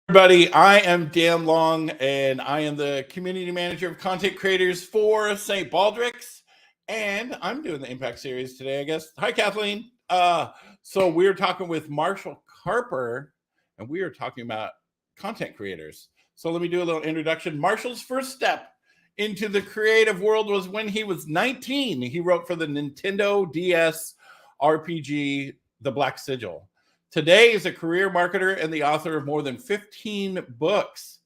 Everybody, I am Dan Long, and I am the community manager of content creators for St. Baldrick's, and I'm doing the Impact series today, I guess. Hi, Kathleen. So we're talking with Marshal Carper, and we are talking about content creators. So let me do a little introduction. Marshal's first step into the creative world was when he was 19. He wrote for the Nintendo DS RPG, The Black Sigil. Today, he's a career marketer and the author of more than 15 books,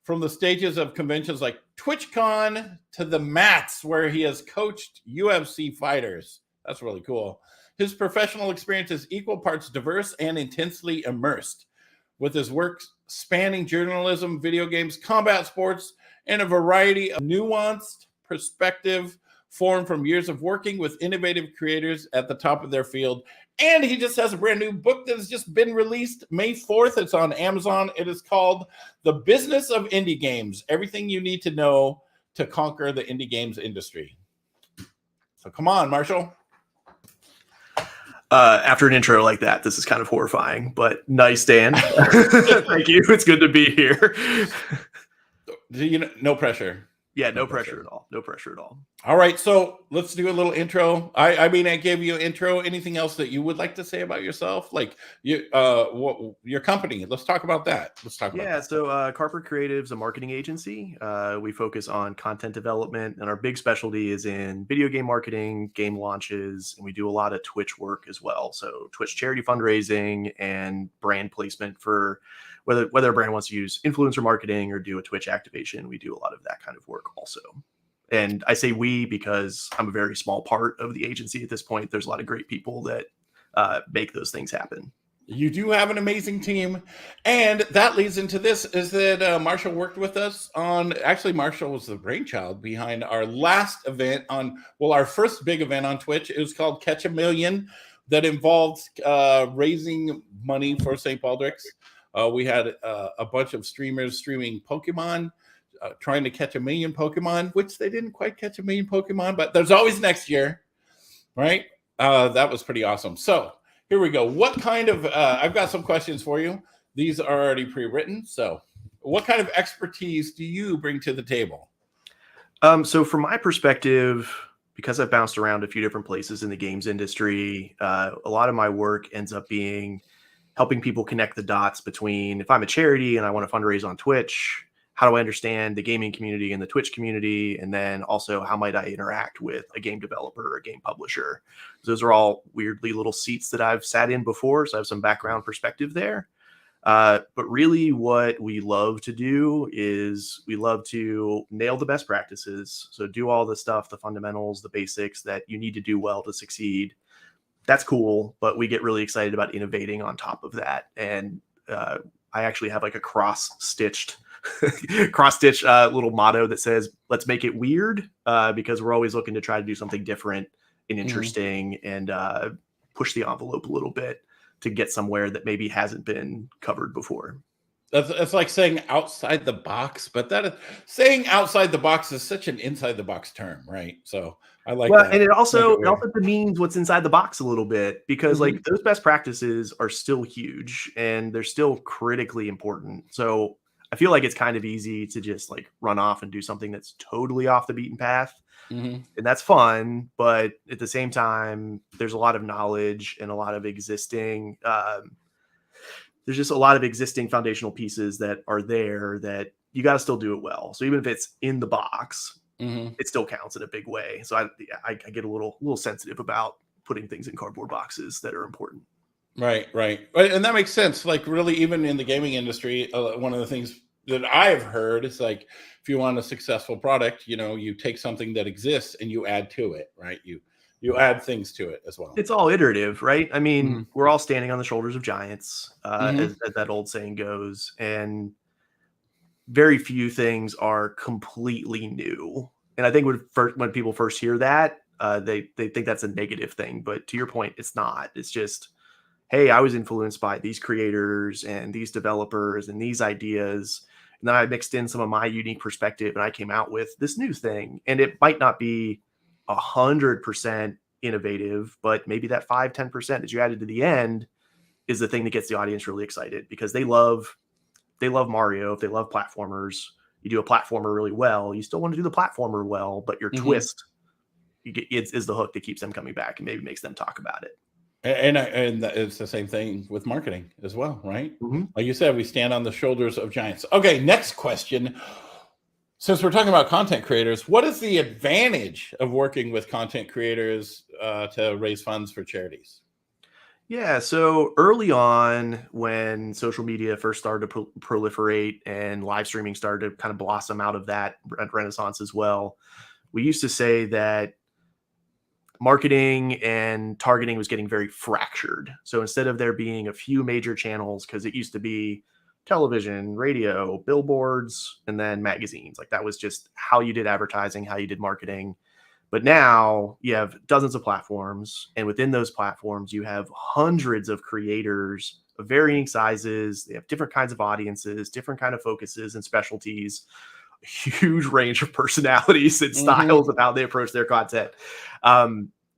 from the stages of conventions like TwitchCon to the mats where he has coached UFC fighters. That's really cool. His professional experience is equal parts diverse and intensely immersed, with his work spanning journalism, video games, combat sports, and a variety of nuanced perspective formed from years of working with innovative creators at the top of their field. And he just has a brand new book that has just been released May 4th. It's on Amazon. It is called The Business of Indie Games, Everything You Need to Know to Conquer the Indie Games Industry. So come on, Marshall. After an intro like that, this is kind of horrifying, but nice, Dan. Thank you. It's good to be here. No pressure. Yeah, no pressure at all. No pressure at all. All right, so let's do a little intro. I gave you an intro. Anything else that you would like to say about yourself? Like your company. Let's talk about that. So Carper Creative is a marketing agency. We focus on content development, and our big specialty is in video game marketing, game launches, and we do a lot of Twitch work as well. So Twitch charity fundraising and brand placement for whether a brand wants to use influencer marketing or do a Twitch activation. We do a lot of that kind of work also. And I say we because I'm a very small part of the agency at this point. There's a lot of great people that make those things happen. You do have an amazing team. And that leads into this, is that Marshall worked with us on, actually Marshall was the brainchild behind our last event our first big event on Twitch. It was called Catch a Million, that involved raising money for St. Baldrick's. We had a bunch of streamers streaming Pokemon, trying to catch 1 million Pokemon, which they didn't quite catch 1 million Pokemon, but there's always next year, right? That was pretty awesome. So here we go. What kind of, I've got some questions for you. These are already pre-written. So what kind of expertise do you bring to the table? So from my perspective, because I've bounced around a few different places in the games industry, a lot of my work ends up being helping people connect the dots between, if I'm a charity and I want to fundraise on Twitch, how do I understand the gaming community and the Twitch community? And then also, how might I interact with a game developer or a game publisher? Those are all weirdly little seats that I've sat in before, so I have some background perspective there. But really what we love to do is we love to nail the best practices. So do all the stuff, the fundamentals, the basics that you need to do well to succeed. That's cool, but we get really excited about innovating on top of that. And I actually have like a cross-stitched little motto that says, let's make it weird, because we're always looking to try to do something different and interesting and push the envelope a little bit to get somewhere that maybe hasn't been covered before. That's like saying outside the box, but saying outside the box is such an inside the box term, right? So I like that. And it also demeans what's inside the box a little bit, because like those best practices are still huge and they're still critically important. So I feel like it's kind of easy to just like run off and do something that's totally off the beaten path. And that's fun. But at the same time, there's a lot of knowledge and a lot of existing, there's just a lot of existing foundational pieces that are there that you got to still do it well. So even if it's in the box, it still counts in a big way. So I get a little sensitive about putting things in cardboard boxes that are important. Right. And that makes sense. Like really, even in the gaming industry, one of the things that I've heard is like, if you want a successful product, you take something that exists and you add to it, right? You add things to it as well. It's all iterative, right? I mean, we're all standing on the shoulders of giants, as that old saying goes. And very few things are completely new. And I think when people first hear that, they think that's a negative thing. But to your point, it's not. It's just, hey, I was influenced by these creators and these developers and these ideas. And then I mixed in some of my unique perspective and I came out with this new thing. And it might not be 100% innovative, but maybe that 5-10% that you added to the end is the thing that gets the audience really excited, because they love they love Mario, if they love platformers, you do a platformer really well, you still want to do the platformer well, but your twist is the hook that keeps them coming back and maybe makes them talk about it. And it's the same thing with marketing as well, right? Mm-hmm. Like you said, we stand on the shoulders of giants. Okay, next question. Since we're talking about content creators, what is the advantage of working with content creators to raise funds for charities? Yeah, so early on, when social media first started to proliferate and live streaming started to kind of blossom out of that renaissance as well, we used to say that marketing and targeting was getting very fractured. So instead of there being a few major channels, because it used to be television, radio, billboards, and then magazines, like that was just how you did advertising, how you did marketing. But now you have dozens of platforms, and within those platforms, you have hundreds of creators of varying sizes. They have different kinds of audiences, different kind of focuses and specialties, a huge range of personalities and styles of how they approach their content.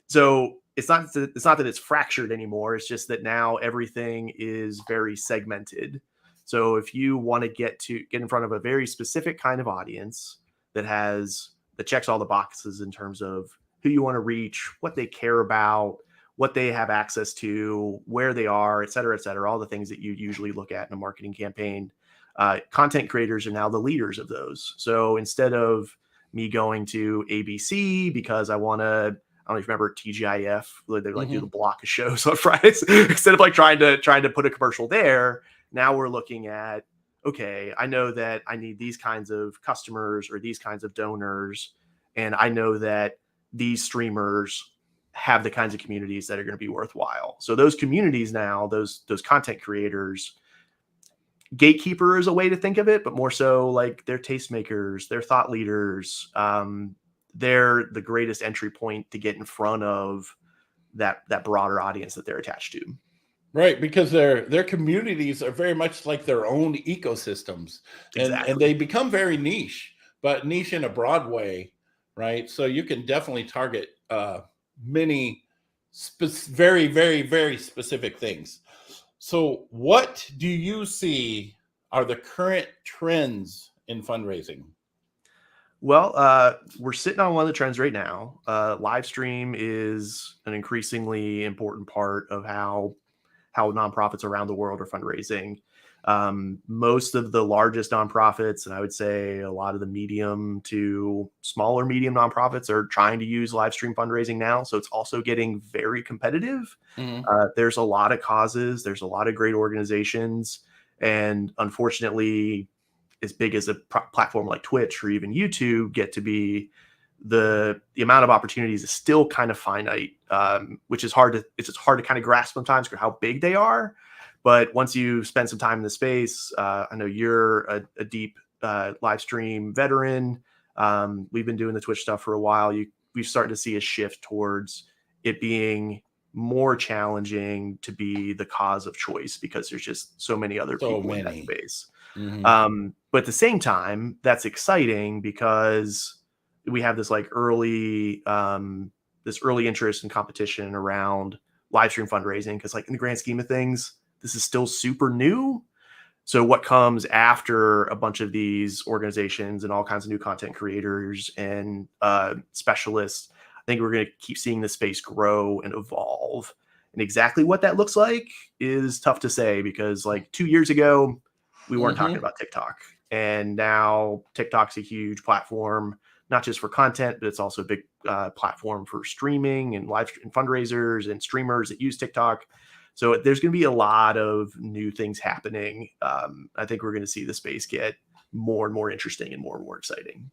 So it's not that it's fractured anymore. It's just that now everything is very segmented. So if you want to get in front of a very specific kind of audience that checks all the boxes in terms of who you want to reach, what they care about, what they have access to, where they are, et cetera, all the things that you usually look at in a marketing campaign. Content creators are now the leaders of those. So instead of me going to ABC because I want to, I don't know if you remember TGIF, they like do the block of shows on Fridays. Instead of like trying to put a commercial there, now we're looking at, okay, I know that I need these kinds of customers or these kinds of donors, and I know that these streamers have the kinds of communities that are going to be worthwhile. So those communities now, those content creators, gatekeeper is a way to think of it, but more so like they're tastemakers, they're thought leaders. They're the greatest entry point to get in front of that broader audience that they're attached to. Right, because their communities are very much like their own ecosystems, and they become very niche, but niche in a broad way, right? So you can definitely target many very, very, very specific things. So what do you see are the current trends in fundraising? Well, we're sitting on one of the trends right now. Live stream is an increasingly important part of how nonprofits around the world are fundraising. Most of the largest nonprofits, and I would say a lot of the medium to smaller medium nonprofits, are trying to use live stream fundraising now. So it's also getting very competitive. There's a lot of causes. There's a lot of great organizations. And unfortunately, as big as a platform like Twitch or even YouTube get to be, the amount of opportunities is still kind of finite, which is hard to kind of grasp sometimes for how big they are. But once you spend some time in the space, I know you're a deep live stream veteran. We've been doing the Twitch stuff for a while. We've started to see a shift towards it being more challenging to be the cause of choice because there's just so many other people in that space. But at the same time, that's exciting because we have this like early interest and competition around live stream fundraising. Cause like in the grand scheme of things, this is still super new. So what comes after a bunch of these organizations and all kinds of new content creators and specialists, I think we're going to keep seeing this space grow and evolve. And exactly what that looks like is tough to say because like 2 years ago, we weren't talking about TikTok. And now TikTok's a huge platform, not just for content, but it's also a big platform for streaming and live and fundraisers and streamers that use TikTok. So there's going to be a lot of new things happening. I think we're going to see the space get more and more interesting and more exciting.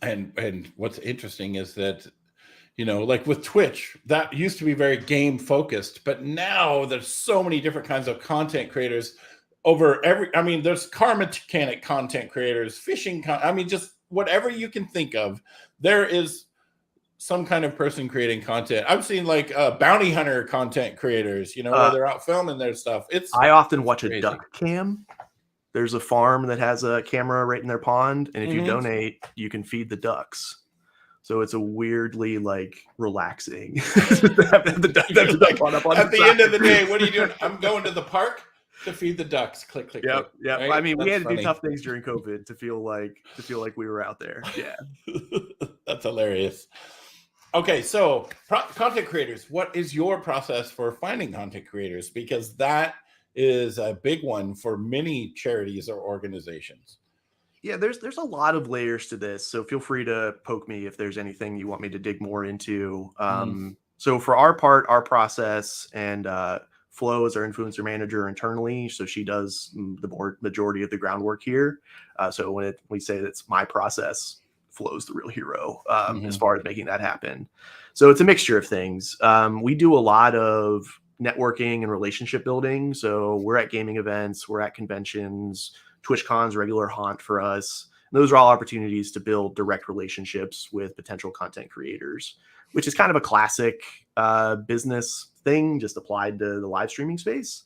And what's interesting is that, like with Twitch, that used to be very game focused, but now there's so many different kinds of content creators there's car mechanic content creators, fishing, just whatever you can think of, there is some kind of person creating content. I've seen like bounty hunter content creators, where they're out filming their stuff. I often watch a duck cam. There's a farm that has a camera right in their pond, and if you donate, you can feed the ducks. So it's a weirdly like relaxing. At the end of the day, what are you doing? I'm going to the park. To feed the ducks. Click, click, Yep. click. Yep. Right? I mean, we That's had to do funny. tough things during COVID to feel like we were out there. Yeah. That's hilarious. Okay, so content creators, what is your process for finding content creators? Because that is a big one for many charities or organizations. Yeah, there's a lot of layers to this, so feel free to poke me if there's anything you want me to dig more into. So for our part, our process, and Flo is our influencer manager internally, so she does the majority of the groundwork here. So when we say that's my process, Flo's the real hero as far as making that happen. So it's a mixture of things. We do a lot of networking and relationship building. So we're at gaming events, we're at conventions. TwitchCon's a regular haunt for us. And those are all opportunities to build direct relationships with potential content creators, which is kind of a classic business thing, just applied to the live streaming space.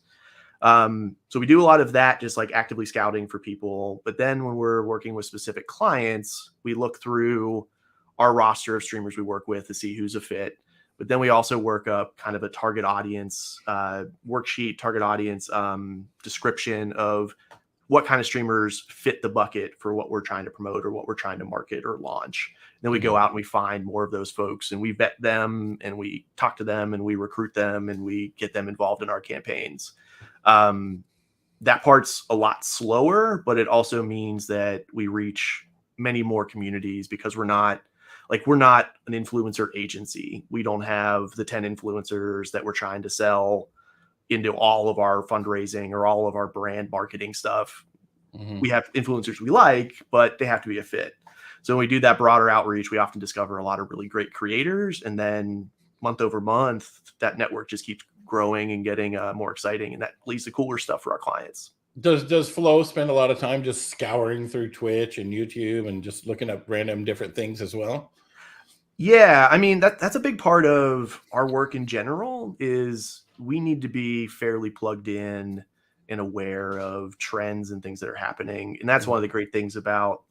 So we do a lot of that, just like actively scouting for people. But then when we're working with specific clients, we look through our roster of streamers we work with to see who's a fit. But then we also work up kind of a target audience worksheet, target audience description of what kind of streamers fit the bucket for what we're trying to promote or what we're trying to market or launch. And then we go out and we find more of those folks and we vet them and we talk to them and we recruit them and we get them involved in our campaigns. That part's a lot slower, but it also means that we reach many more communities because we're not an influencer agency. We don't have the 10 influencers that we're trying to sell into all of our fundraising or all of our brand marketing stuff. We have influencers we like, but they have to be a fit. So when we do that broader outreach, we often discover a lot of really great creators. And then month over month, that network just keeps growing and getting more exciting. And that leads to cooler stuff for our clients. Does Flo spend a lot of time just scouring through Twitch and YouTube and just looking up random different things as well? Yeah, I mean, that's a big part of our work in general is we need to be fairly plugged in and aware of trends and things that are happening. And that's one of the great things about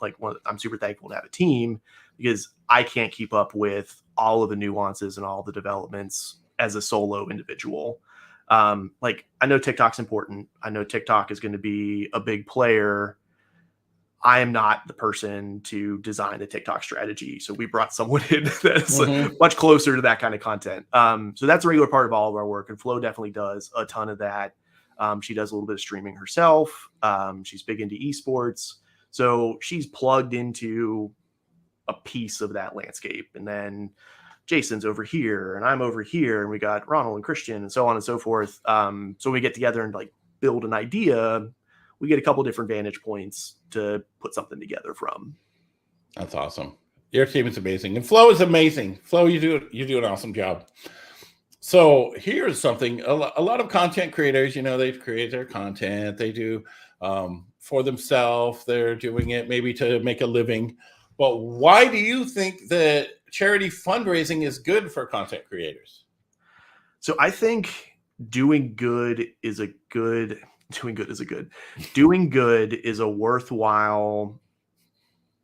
I'm super thankful to have a team because I can't keep up with all of the nuances and all the developments as a solo individual. I know TikTok's important. I know TikTok is going to be a big player. I am not the person to design a TikTok strategy. So we brought someone in that's much closer to that kind of content. So that's a regular part of all of our work. And Flo definitely does a ton of that. She does a little bit of streaming herself. She's big into esports. So she's plugged into a piece of that landscape. And then Jason's over here and I'm over here. And we got Ronald and Christian and so on and so forth. So we get together and build an idea. We get a couple different vantage points to put something together from. That's awesome. Your team is amazing. And Flo is amazing. Flo, you do an awesome job. So here's something, a lot of content creators, they create their content. They do for themselves. They're doing it maybe to make a living. But why do you think that charity fundraising is good for content creators? So I think doing good is a worthwhile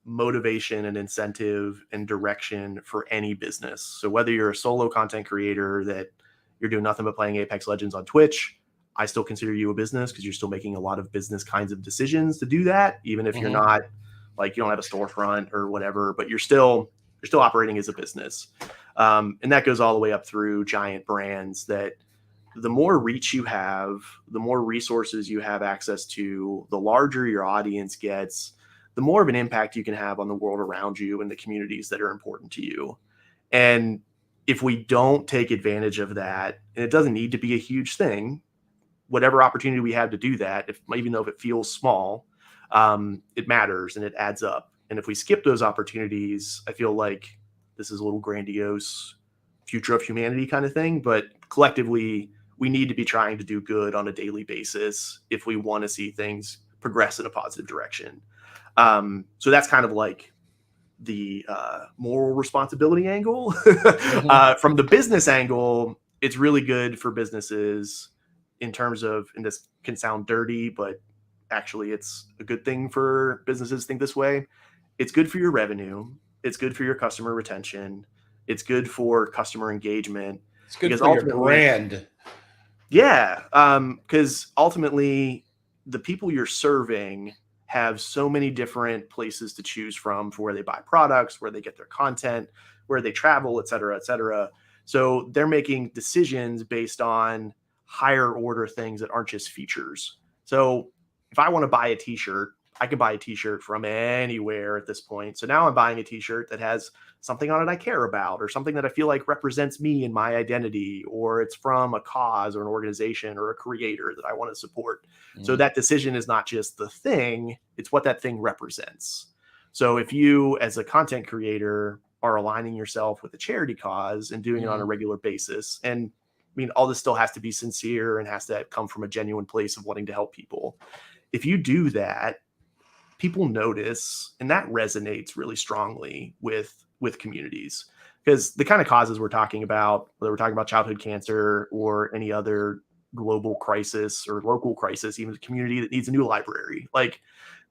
motivation and incentive and direction for any business. So whether you're a solo content creator that you're doing nothing but playing Apex Legends on Twitch, I still consider you a business because you're still making a lot of business kinds of decisions to do that, even if you're not you don't have a storefront or whatever, but you're still operating as a business. And that goes all the way up through giant brands that the more reach you have, the more resources you have access to, the larger your audience gets, the more of an impact you can have on the world around you and the communities that are important to you. And if we don't take advantage of that, and it doesn't need to be a huge thing, whatever opportunity we have to do that, even though if it feels small, it matters and it adds up. And if we skip those opportunities, I feel like this is a little grandiose future of humanity kind of thing, but collectively, we need to be trying to do good on a daily basis if we want to see things progress in a positive direction. So that's kind of the moral responsibility angle. From the business angle, it's really good for businesses in terms of, and this can sound dirty, but actually it's a good thing for businesses to think this way. It's good for your revenue. It's good for your customer retention. It's good for customer engagement. It's good for your brand. Yeah, because ultimately, the people you're serving have so many different places to choose from for where they buy products, where they get their content, where they travel, et cetera, et cetera. So they're making decisions based on higher order things that aren't just features. So if I want to buy a t-shirt, I could buy a t-shirt from anywhere at this point. So now I'm buying a t-shirt that has something on it I care about, or something that I feel like represents me and my identity, or it's from a cause or an organization or a creator that I want to support. So that decision is not just the thing, it's what that thing represents. So if you, as a content creator, are aligning yourself with a charity cause and doing it on a regular basis, and I mean, all this still has to be sincere and has to come from a genuine place of wanting to help people. If you do that, people notice, and that resonates really strongly with communities, because the kind of causes we're talking about, whether we're talking about childhood cancer or any other global crisis or local crisis, even a community that needs a new library, like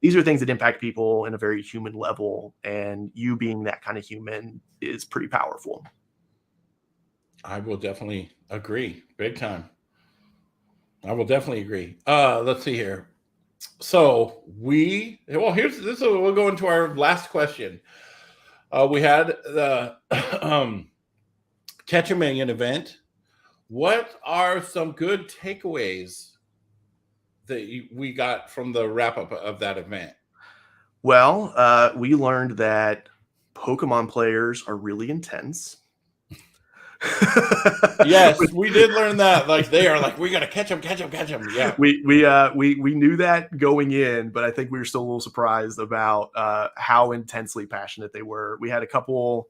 these are things that impact people in a very human level, and you being that kind of human is pretty powerful. I will definitely agree, big time. I will definitely agree. Let's see here. So here's this. We'll go into our last question. We had the Catch a Million event. What are some good takeaways that we got from the wrap up of that event? Well, we learned that Pokemon players are really intense. Yes, we did learn that. Like they are like, we gotta catch them. Yeah, we knew that going in, but I think we were still a little surprised about how intensely passionate they were. We had a couple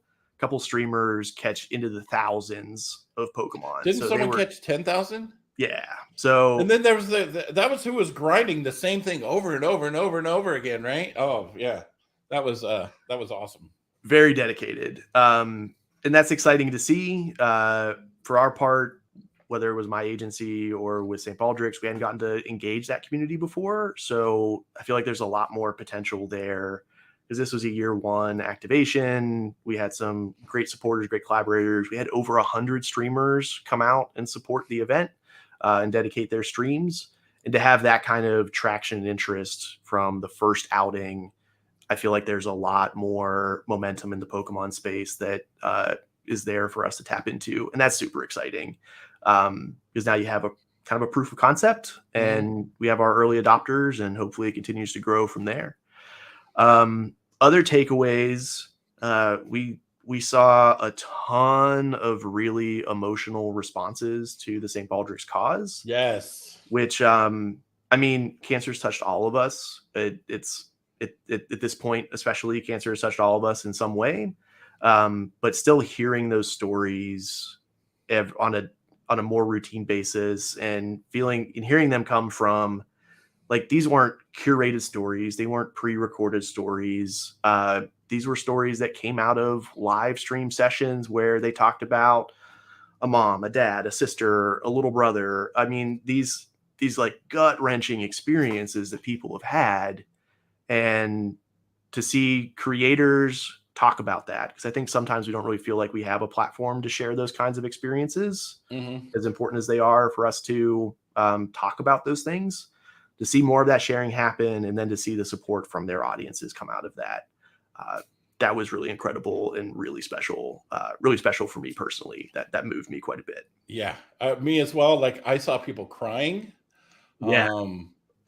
streamers catch into the thousands of Pokemon. didn't So they someone were, catch 10,000? yeah. So And then there was that was who was grinding the same thing over and over and over and over again, right? Oh yeah, that was awesome. very dedicated. And that's exciting to see. For our part, whether it was my agency or with St. Baldrick's, we hadn't gotten to engage that community before. So I feel like there's a lot more potential there, because this was a year one activation. We had some great supporters, great collaborators. We had over 100 streamers come out and support the event and dedicate their streams. And to have that kind of traction and interest from the first outing, I feel like there's a lot more momentum in the Pokemon space that is there for us to tap into. And that's super exciting, because now you have a kind of a proof of concept, and we have our early adopters, and hopefully it continues to grow from there. Other takeaways, we saw a ton of really emotional responses to the St. Baldrick's cause. Yes. Which, I mean, cancer's touched all of us. At this point, especially, cancer has touched all of us in some way. But still hearing those stories on a more routine basis, and hearing them come from, like, these weren't curated stories. They weren't pre-recorded stories. These were stories that came out of live stream sessions where they talked about a mom, a dad, a sister, a little brother. I mean, these like gut-wrenching experiences that people have had, and to see creators talk about that, because I think sometimes we don't really feel like we have a platform to share those kinds of experiences, as important as they are for us to talk about those things. To see more of that sharing happen, and then to see the support from their audiences come out of that, that was really incredible and really special for me personally. That moved me quite a bit. Yeah, me as well. Like I saw people crying, Yeah.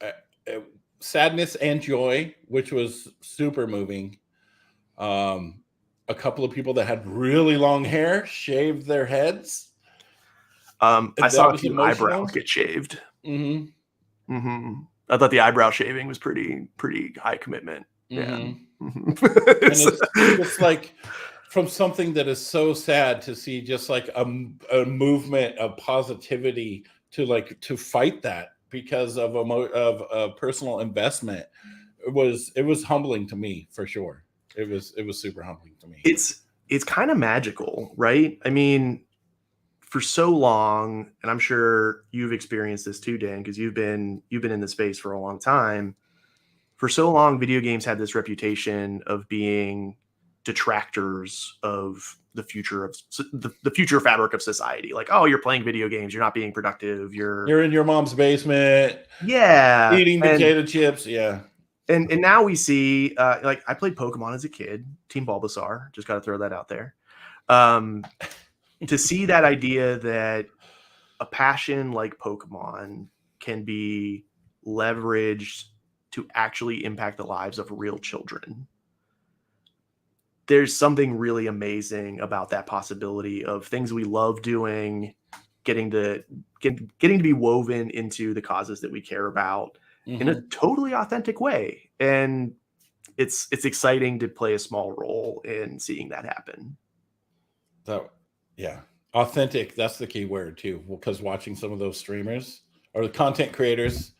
uh, uh, sadness and joy, which was super moving. A couple of people that had really long hair shaved their heads. I saw That a was few eyebrows emotional. get shaved. Hmm. I thought the eyebrow shaving was pretty high commitment. Yeah. Hmm. And it's just like from something that is so sad to see just like a movement of positivity to fight that because of a personal investment. It was humbling to me for sure. It was super humbling to me. It's kind of magical, right? I mean, for so long, and I'm sure you've experienced this too, Dan, because you've been in the space for a long time. For so long, video games had this reputation of being detractors of the future of the future fabric of society. Like, oh, you're playing video games, you're not being productive, you're in your mom's basement, eating potato chips. Yeah. And now we see, like, I played Pokemon as a kid, Team Bulbasaur. Just got to throw that out there. To see that idea that a passion like Pokemon can be leveraged to actually impact the lives of real children. There's something really amazing about that possibility of things we love doing, getting to be woven into the causes that we care about in a totally authentic way. And it's exciting to play a small role in seeing that happen. So, yeah, authentic. That's the key word too, because watching some of those streamers or the content creators,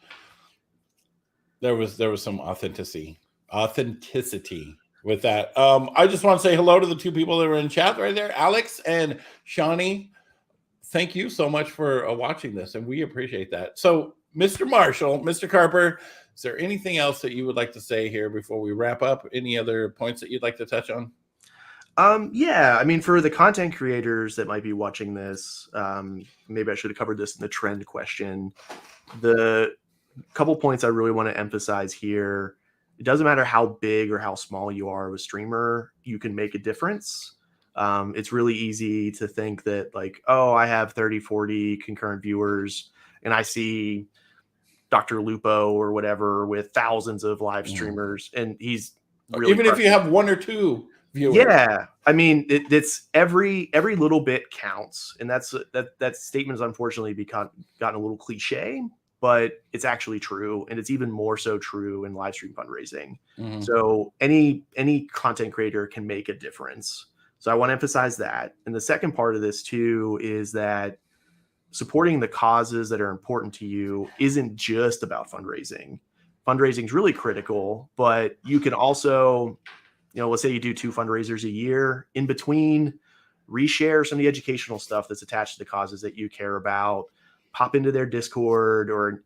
there was some authenticity with that. I just want to say hello to the two people that were in chat right there, Alex and Shawnee. Thank you so much for watching this, and we appreciate that. So, Mr. Marshall, Mr. Carper, is there anything else that you would like to say here before we wrap up? Any other points that you'd like to touch on? Yeah, I mean, for the content creators that might be watching this, maybe I should have covered this in the trend question. The couple points I really want to emphasize here: it doesn't matter how big or how small you are of a streamer, you can make a difference. It's really easy to think that, like, oh, I have 30, 40 concurrent viewers, and I see Dr. Lupo or whatever with thousands of live streamers, and he's really even if you have one or two viewers. Yeah, I mean, it's every little bit counts, and that statement has unfortunately gotten a little cliche, but it's actually true, and it's even more so true in live stream fundraising. So any content creator can make a difference. So I want to emphasize that. And the second part of this too is that supporting the causes that are important to you isn't just about fundraising. Fundraising is really critical, but you can also, let's say you do 2 fundraisers a year. In between, reshare some of the educational stuff that's attached to the causes that you care about. Pop into their Discord or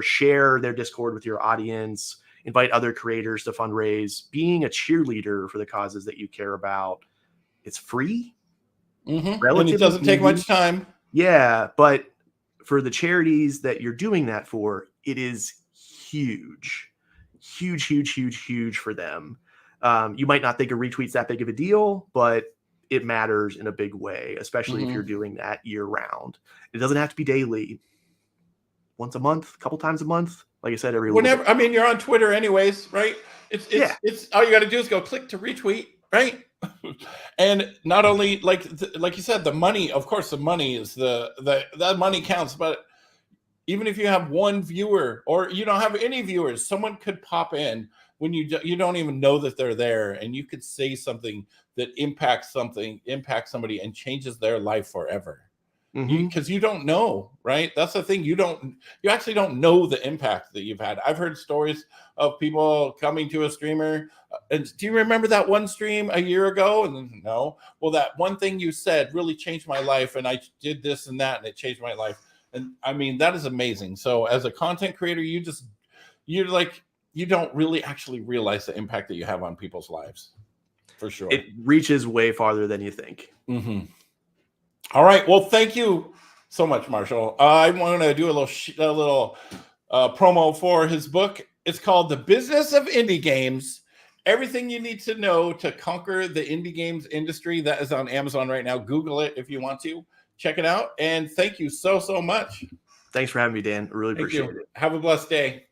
share their Discord with your audience. Invite other creators to fundraise. Being a cheerleader for the causes that you care about. It's free. And it doesn't take much time. Yeah, but for the charities that you're doing that for, it is huge for them. You might not think a retweet's that big of a deal, but it matters in a big way, especially if you're doing that year round. It doesn't have to be daily. Once a month, a couple times a month. Like I said, whenever. I mean, you're on Twitter anyways, right? It's all you got to do is go click to retweet, right? And not only like you said, the money. Of course, the money is that money counts. But even if you have one viewer or you don't have any viewers, someone could pop in when you don't even know that they're there, and you could say something that impacts somebody and changes their life forever. Because you don't know, right? That's the thing. You actually don't know the impact that you've had. I've heard stories of people coming to a streamer. And do you remember that one stream a year ago? And no. Well, that one thing you said really changed my life, and I did this and that, and it changed my life. And I mean, that is amazing. So as a content creator, you don't really actually realize the impact that you have on people's lives. For sure. It reaches way farther than you think. All right. Well, thank you so much, Marshall. I want to do a little promo for his book. It's called The Business of Indie Games. Everything you need to know to conquer the indie games industry. That is on Amazon right now. Google it if you want to. Check it out. And thank you so much. Thanks for having me, Dan. I really appreciate it. Have a blessed day.